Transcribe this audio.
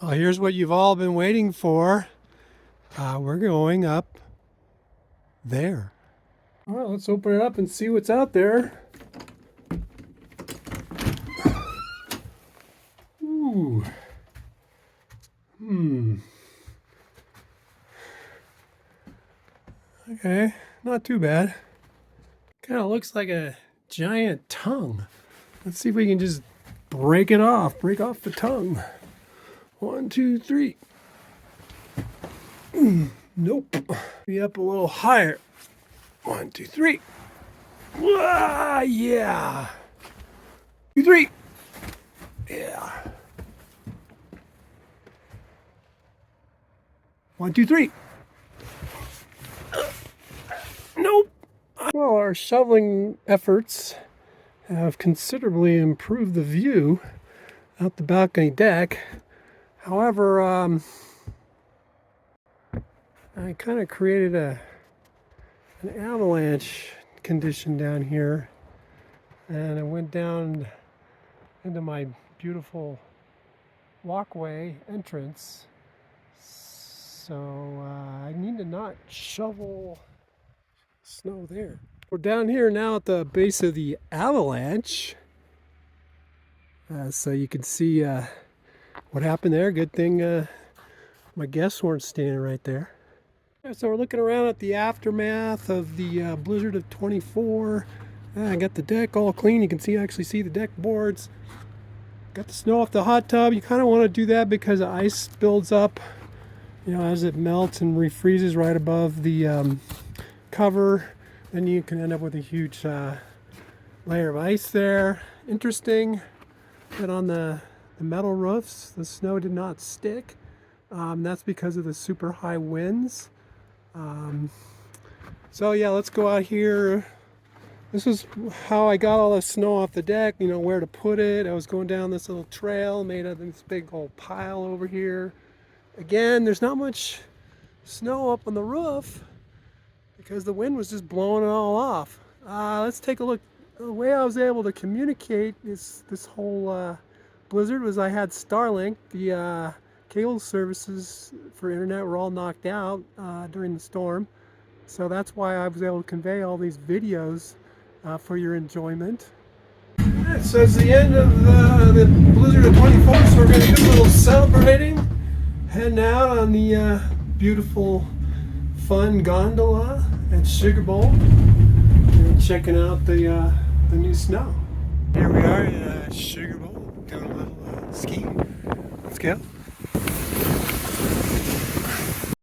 Well, here's what you've all been waiting for. We're going up there. Well, let's open it up and see what's out there. Ooh. Okay, not too bad. Kind of looks like a giant tongue. Let's see if we can just break it off. Break off the tongue. 1, 2, 3. Nope. Be up a little higher. 1, 2, 3. Wah, yeah. 2, 3. Yeah. 1, 2, 3. Nope. Well, our shoveling efforts have considerably improved the view out the balcony deck. However, I kind of created an avalanche condition down here, and I went down into my beautiful walkway entrance. So I need to not shovel snow there. We're down here now at the base of the avalanche, so you can see what happened there. Good thing my guests weren't standing right there. So we're looking around at the aftermath of the blizzard of 24. I got the deck all clean. You can actually see the deck boards. Got the snow off the hot tub. You kind of want to do that because the ice builds up, as it melts and refreezes right above the cover. Then you can end up with a huge layer of ice there. Interesting that on the metal roofs, the snow did not stick. That's because of the super high winds. So yeah, let's go out here. This is how I got all the snow off the deck, where to put it. I was going down this little trail, made of this big old pile over here. Again, there's not much snow up on the roof because the wind was just blowing it all off. Let's take a look. The way I was able to communicate this whole blizzard was I had Starlink. The cable services for internet were all knocked out during the storm. So that's why I was able to convey all these videos for your enjoyment. Alright, so it's the end of the blizzard of 24, so we're going to do a little celebrating. Heading out on the beautiful, fun gondola at Sugar Bowl and checking out the new snow. Here we are at Sugar Bowl doing a little skiing. Let's go.